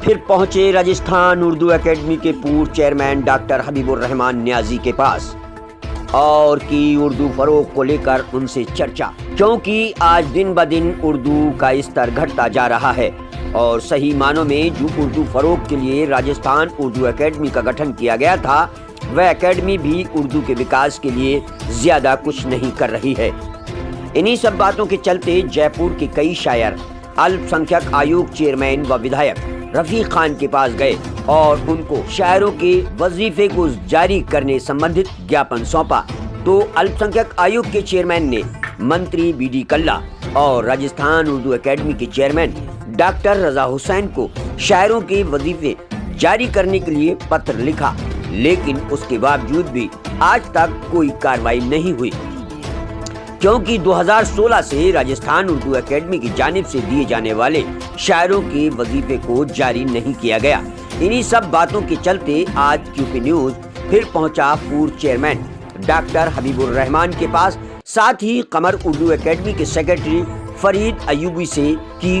پھر پہنچے راجستھان اردو اکیڈمی کے پورو چیئرمین ڈاکٹر حبیب الرحمان نیازی کے پاس اور کی اردو فروغ کو لے کر ان سے چرچا، کیونکہ آج دن بدن اردو کا استر گھٹتا جا رہا ہے اور صحیح معنوں میں جو اردو فروغ کے لیے راجستھان اردو اکیڈمی کا گٹھن کیا گیا تھا، وہ اکیڈمی بھی اردو کے وکاس کے لیے زیادہ کچھ نہیں کر رہی ہے۔ انہی سب باتوں کے چلتے جے پور کے کئی شاعر الپ سنکھیک آیوگ چیئرمین و ودھایک رفیق خان کے پاس گئے اور ان کو شاعروں کے وظیفے کو جاری کرنے سمبندھت جیاپن سونپا، تو الپ سنکھیک آیوگ کے چیئرمین نے منتری BD کلّا اور راجستھان اردو اکیڈمی کے چیئرمین ڈاکٹر رضا حسین کو شاعروں کے وظیفے جاری کرنے کے لیے پتر لکھا، لیکن اس کے باوجود بھی آج تک کوئی کارروائی نہیں ہوئی، کیونکہ 2016 سے راجستھان اردو اکیڈمی کی جانب سے دیے جانے والے شاعروں کے وظیفے کو جاری نہیں کیا گیا۔ انہی سب باتوں کے چلتے آج QP نیوز پھر پہنچا پورو چیئرمین ڈاکٹر حبیب الرحمان کے پاس، ساتھ ہی قمر اردو اکیڈمی کے سیکرٹری فرید ایوبی سے کی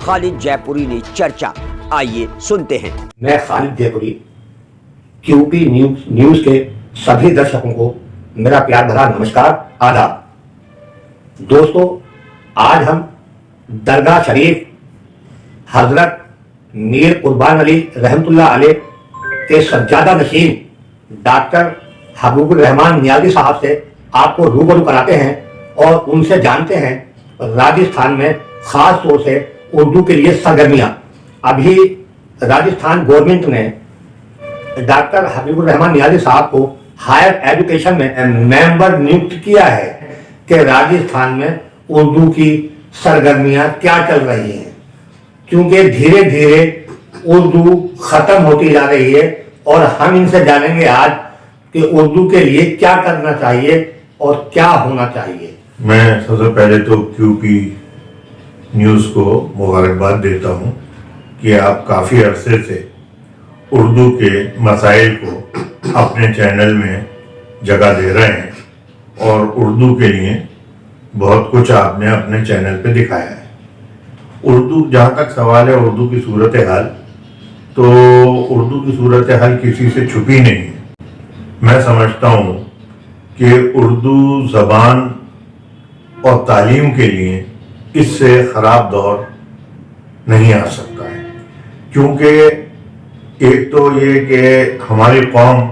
خالد جے پوری نے چرچا۔ آئیے سنتے ہیں۔ میں خالد جے پوری QP نیوز کے سبھی درشکوں کو میرا پیار بھرا نمسکار، آداب۔ دوستو، آج ہم درگاہ شریف حضرت میر قربان علی رحمت اللہ علیہ کے سجادہ نشین ڈاکٹر حبیب الرحمان نیازی صاحب سے آپ کو روبرو کراتے ہیں اور ان سے جانتے ہیں راجستھان میں خاص طور سے اردو کے لیے سرگرمیاں۔ ابھی راجستھان گورنمنٹ نے ڈاکٹر حبیب الرحمان نیازی صاحب کو ہائر ایجوکیشن میں ممبر نیوکت کیا ہے کہ راجستھان میں اردو کی سرگرمیاں کیا چل رہی ہیں، کیونکہ دھیرے دھیرے اردو ختم ہوتی جا رہی ہے اور ہم ان سے جانیں گے آج کہ اردو کے لیے کیا کرنا چاہیے اور کیا ہونا چاہیے۔ میں سب سے پہلے تو QP نیوز کو مبارکباد دیتا ہوں کہ آپ کافی عرصے سے اردو کے مسائل کو اپنے چینل میں جگہ دے رہے ہیں اور اردو کے لیے بہت کچھ آپ نے اپنے چینل پہ دکھایا ہے۔ اردو، جہاں تک سوال ہے اردو کی صورتحال، تو اردو کی صورتحال کسی سے چھپی نہیں ہے۔ میں سمجھتا ہوں کہ اردو زبان اور تعلیم کے لیے اس سے خراب دور نہیں آ سکتا ہے، کیونکہ ایک تو یہ کہ ہماری قوم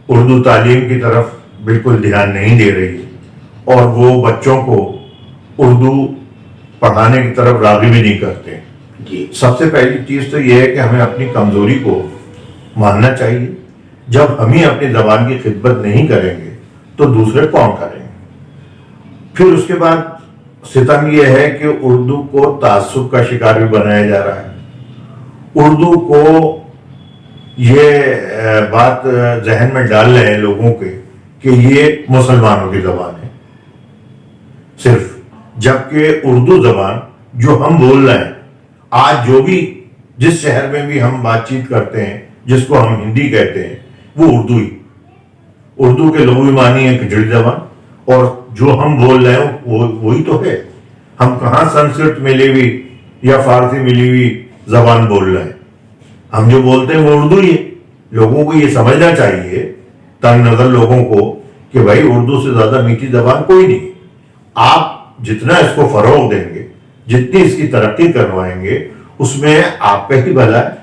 اردو تعلیم کی طرف بالکل دھیان نہیں دے رہی اور وہ بچوں کو اردو پڑھانے کی طرف راغب ہی نہیں کرتے۔ جی، سب سے پہلی چیز تو یہ ہے کہ ہمیں اپنی کمزوری کو ماننا چاہیے۔ جب ہم ہی اپنی زبان کی خدمت نہیں کریں گے تو دوسرے کون کریں گے؟ پھر اس کے بعد ستم یہ ہے کہ اردو کو تعصب کا شکار بھی بنایا جا رہا ہے۔ اردو کو یہ بات ذہن میں ڈال رہے ہیں لوگوں کے کہ یہ مسلمانوں کی زبان ہے صرف، جبکہ اردو زبان جو ہم بول رہے ہیں آج، جو بھی جس شہر میں بھی ہم بات چیت کرتے ہیں، جس کو ہم ہندی کہتے ہیں، وہ اردو ہی، اردو کے لغوی معنی ہے کھچڑی زبان، اور جو ہم بول رہے ہیں وہی تو ہے۔ ہم کہاں سنسکرت ملی ہوئی یا فارسی ملی ہوئی زبان بول رہے ہیں؟ ہم جو بولتے ہیں وہ اردو ہی ہے۔ لوگوں کو یہ سمجھنا چاہیے، تنگ نظر لوگوں کو، کہ بھائی اردو سے زیادہ میٹھی زبان کوئی نہیں۔ آپ جتنا اس کو فروغ دیں گے، جتنی اس کی ترقی کروائیں گے، اس میں آپ کا ہی بھلا ہے،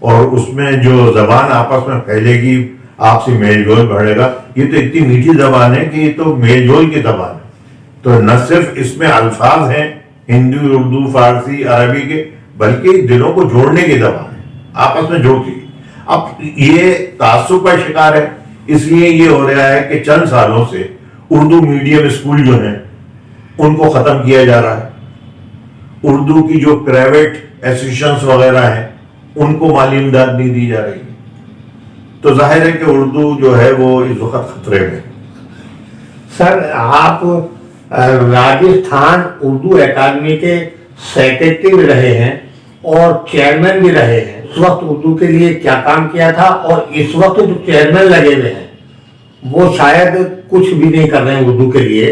اور اس میں جو زبان آپس میں پھیلے گی، آپ سے میل جول بڑھے گا۔ یہ تو اتنی میٹھی زبان ہے کہ یہ تو میل جول کی زبان ہے، تو نہ صرف اس میں الفاظ ہیں ہندی، اردو، فارسی، عربی کے، بلکہ دلوں کو جوڑنے کی زبان ہے، آپس میں جوڑتی ہے۔ اب یہ تعصب کا شکار ہے، اس لیے یہ ہو رہا ہے کہ چند سالوں سے اردو میڈیم اسکول جو ہیں ان کو ختم کیا جا رہا ہے۔ اردو کی جو پرائیویٹ ایسوسیشنز وغیرہ ہیں ان کو مالی امداد نہیں دی جا رہی، تو ظاہر ہے کہ اردو جو ہے وہ اس وقت خطرے میں۔ سر، آپ راجستھان اردو اکیڈمی کے سیکرٹری بھی رہے ہیں اور چیئرمین بھی رہے ہیں۔ اس وقت اردو کے لیے کیا کام کیا تھا، اور اس وقت جو چیئرمین لگے ہوئے ہیں وہ شاید کچھ بھی نہیں کر رہے ہیں اردو کے لیے،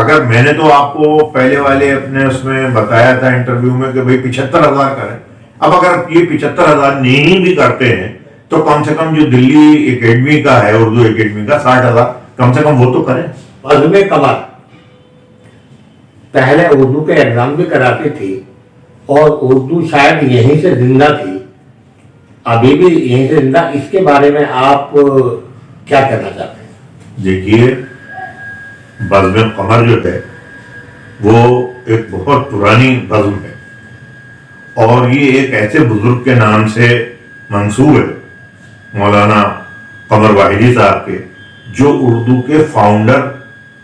اگر میں نے تو آپ کو پہلے والے اپنے اس میں بتایا تھا انٹرویو میں کہ بھئی 75,000 کریں، اب اگر یہ 75,000 نہیں بھی کرتے ہیں تو کم سے کم جو دلی اکیڈمی کا ہے، اردو اکیڈمی کا 60,000 کم سے کم وہ تو کریں۔ بزم قمر پہلے اردو کے ایگزام بھی کراتی تھی اور اردو شاید یہیں سے زندہ تھی، ابھی بھی یہیں سے زندہ، اس کے بارے میں آپ کیا کہنا چاہتے ہیں؟ دیکھیے، بزم قمر جو ہے وہ ایک بہت پرانی بزم ہے اور یہ ایک ایسے بزرگ کے نام سے منسوب ہے، مولانا قمر واحدی صاحب کے، جو اردو کے فاؤنڈر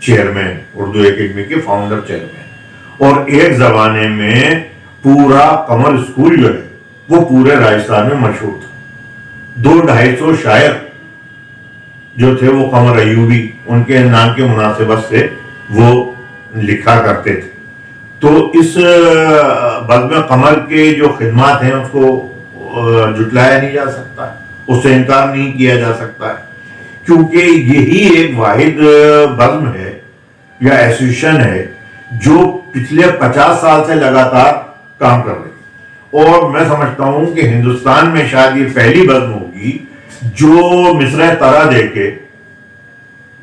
چیئرمین، اردو اکیڈمی کے فاؤنڈر چیئرمین، اور ایک زمانے میں پورا قمر اسکول جو ہے وہ پورے راجستھان میں مشہور تھا۔ 200-250 شاعر جو تھے وہ قمر ایوبی ان کے نام کے مناسبت سے وہ لکھا کرتے تھے۔ تو اس بزم قمر کے جو خدمات ہیں اس کو جھٹلایا نہیں جا سکتا، اس سے انکار نہیں کیا جا سکتا ہے، کیونکہ یہی ایک واحد بزم ہے یا ایسوسیشن ہے جو پچھلے 50 سال سے لگاتار کام کر رہی ہے، اور میں سمجھتا ہوں کہ ہندوستان میں شاید یہ پہلی بزم ہوگی جو مصرع طرح دے کے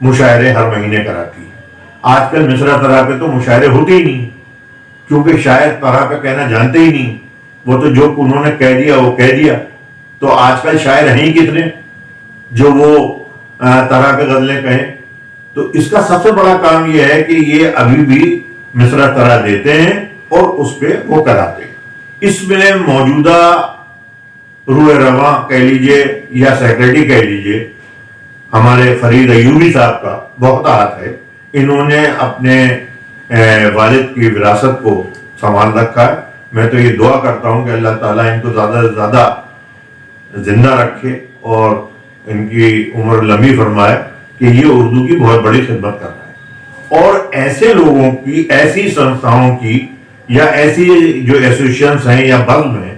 مشاعرے ہر مہینے کراتی ہے۔ آج کل مصرع طرح پہ تو مشاعرے ہوتے ہی نہیں، کیونکہ شاعر طرح پہ کہنا جانتے ہی نہیں، وہ تو جو انہوں نے کہہ دیا وہ کہہ دیا۔ تو آج کل شاعر ہیں ہی کتنے جو وہ طرح پہ غزلیں کہیں۔ تو اس کا سب سے بڑا کام یہ ہے کہ یہ ابھی بھی مصرع طرح دیتے ہیں اور اس پہ وہ کراتے ہیں۔ اس میں موجودہ روح رواں کہہ لیجئے یا سیکرٹری کہہ لیجئے، ہمارے فرید ایوبی صاحب کا بہت ہاتھ ہے، انہوں نے اپنے والد کی وراثت کو سنبھال رکھا ہے۔ میں تو یہ دعا کرتا ہوں کہ اللہ تعالیٰ ان کو زیادہ سے زیادہ زندہ رکھے اور ان کی عمر لمبی فرمائے کہ یہ اردو کی بہت بڑی خدمت کر رہا ہے، اور ایسے لوگوں کی، ایسی سنستھاؤں کی یا ایسی جو ایسوسیشنز ہیں یا بزم ہیں،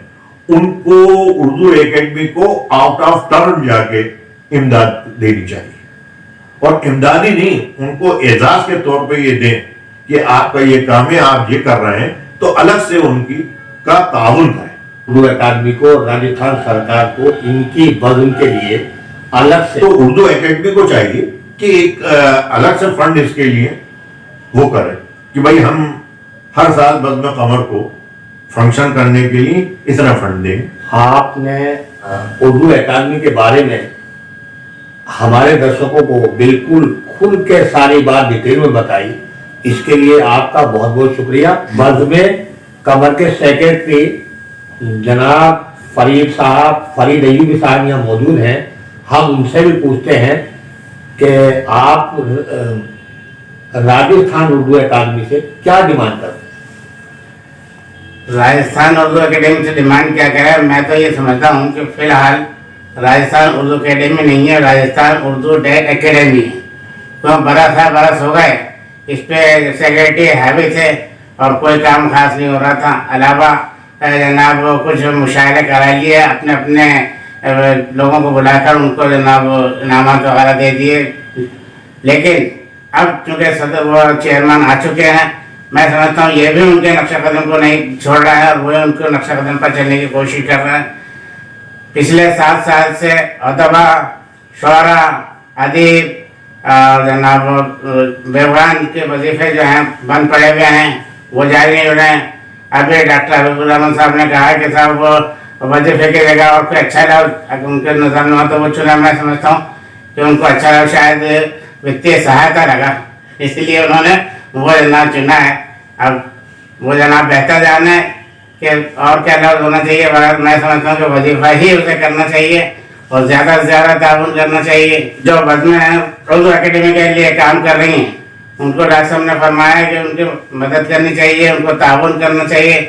ان کو اردو اکیڈمی کو آؤٹ آف ٹرن جا کے امداد دینی چاہیے، اور امدادی نہیں، ان کو اعزاز کے طور پہ یہ دیں کہ آپ کا یہ کام ہے، آپ یہ کر رہے ہیں، تو الگ سے ان کی کا تعاون کریں۔ اردو اکیڈمی کو، راجستھان سرکار کو ان کی بزم کے لیے الگ سے، تو اردو اکیڈمی کو چاہیے کہ ایک الگ سے فنڈ اس کے لیے وہ کرے کہ بھائی ہم ہر سال بزم قمر کو فنکشن کرنے کے لیے اتنا فنڈ دیں۔ آپ نے اردو اکیڈمی کے بارے میں ہمارے درشکوں کو بالکل کھل کے ساری بات ڈیٹیل میں بتائی، اس کے لیے آپ کا بہت بہت شکریہ۔ بزم قمر کے سیکرٹری جناب فرید ایوبی صاحب یہاں موجود ہیں، ہم ان سے بھی پوچھتے ہیں کہ آپ راجستھان اردو اکیڈمی سے کیا ڈیمانڈ کرتے ہیں؟ راجستھان اردو اکیڈمی سے ڈیمانڈ کیا کرے؟ میں تو یہ سمجھتا ہوں کہ فی الحال راجستھان اردو اکیڈمی نہیں ہے، راجستھان اردو ڈیٹ اکیڈمی ہے، تو برس ہو گئے اس پہ سیکرٹری ہیوی تھے اور کوئی کام خاص نہیں ہو رہا تھا، علاوہ جناب کچھ مشاعرے کرا لیے، اپنے اپنے لوگوں کو بلا کر ان کو جناب انعامات وغیرہ دے دیے، لیکن اب چونکہ صدر وہ چیئرمین آ چکے ہیں، میں سمجھتا ہوں یہ بھی ان کے نقشہ قدم کو نہیں چھوڑ رہا ہے اور وہ ان کو نقشہ قدم پر چلنے کی کوشش کر رہے ہیں۔ پچھلے 7 سال سے ادبا، شعراء، ادیب اور جناب بیوان کے وظیفے جو ہیں بند پڑے ہوئے ہیں، وہ جاری نہیں ہو رہے ہیں۔ ابھی ڈاکٹر حبیب الرحمان صاحب نے کہا کہ صاحب وہ وظیفے کی جگہ اور کوئی اچھا لفظ اگر ان کے نظر میں ہو تو وہ چنا۔ میں سمجھتا ہوں کہ ان کو اچھا لفظ شاید وتیہ سہایتا لگا، اس لیے انہوں نے وہ جناب چنا ہے۔ اب وہ جناب بہتر جانے کہ اور کیا لفظ ہونا چاہیے، مگر میں سمجھتا ہوں کہ وظیفہ ہی اسے کرنا چاہیے اور زیادہ سے زیادہ تعاون کرنا چاہیے۔ جو بزمیں ہیں اردو اکیڈمی کے لیے کام کر رہی ہیں، ان کو ڈاکٹر صاحب نے فرمایا کہ ان کی مدد کرنی چاہیے، ان کو تعاون کرنا چاہیے،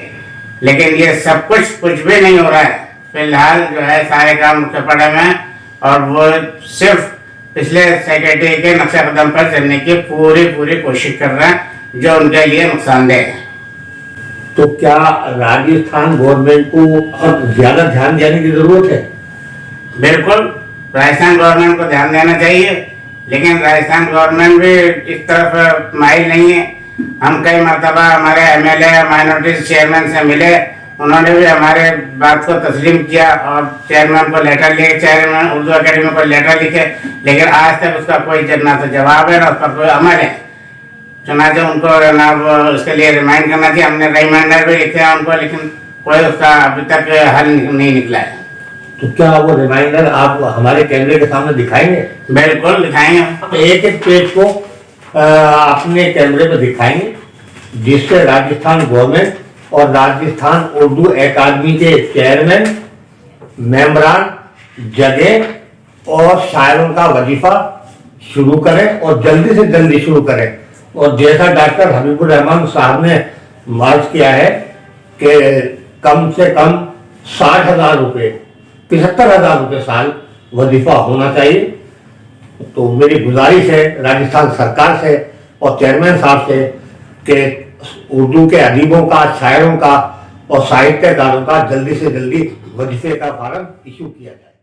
لیکن یہ سب کچھ بھی نہیں ہو رہا ہے۔ فی الحال جو ہے سارے کام رکے پڑے ہوئے ہیں اور وہ صرف پچھلے سیکرٹری کے نقشہ قدم پر چلنے کی پوری کوشش کر رہے ہیں، جو ان کے لیے نقصان دہ ہے۔ تو کیا راجستھان گورنمنٹ کو اب زیادہ دھیان دینے کی ضرورت ہے؟ بالکل راجستھان گورنمنٹ کو دھیان دینا چاہیے، لیکن راجستھان گورنمنٹ بھی اس طرف مائل نہیں ہے. ہم کئی مرتبہ ہمارے MLA مائنورٹیز چیئرمین سے ملے, انہوں نے بھی ہمارے بات کو تسلیم کیا اور چیئرمین کو لیٹر لکھے, چیئرمین اردو اکیڈمی کو لیٹر لکھے, لیکن آج تک اس کا کوئی نہ تو جواب ہے نہ اس پر کوئی عمل ہے. چنانچہ ان کو اس کے لیے ریمائنڈ کرنا چاہیے. ہم نے ریمائنڈر بھی لکھے ہیں ان کو, لیکن کوئی اس کا ابھی تک حل نہیں نکلا ہے. تو کیا وہ ریمائنڈر آپ ہمارے کیمرے کے سامنے دکھائیں گے؟ بالکل دکھائیں گے. ایک ایک پیج کو اپنے کیمرے پہ دکھائیں گے, جس سے راجستھان گورنمنٹ اور راجستھان اردو اکیڈمی کے چیئرمین, ممبران, ججیں اور شاعروں کا وظیفہ شروع کریں اور جلدی سے جلدی شروع کریں. اور جیسا ڈاکٹر حبیب الرحمان صاحب نے عرض کیا ہے کہ کم سے کم 60,000 روپے 75,000 روپے سال وظیفہ ہونا چاہیے. تو میری گزارش ہے راجستھان سرکار سے اور چیئرمین صاحب سے کہ اردو کے ادیبوں کا, شاعروں کا اور ساہتیہ کاروں کا جلدی سے جلدی وظیفے کا فارم ایشو کیا جائے.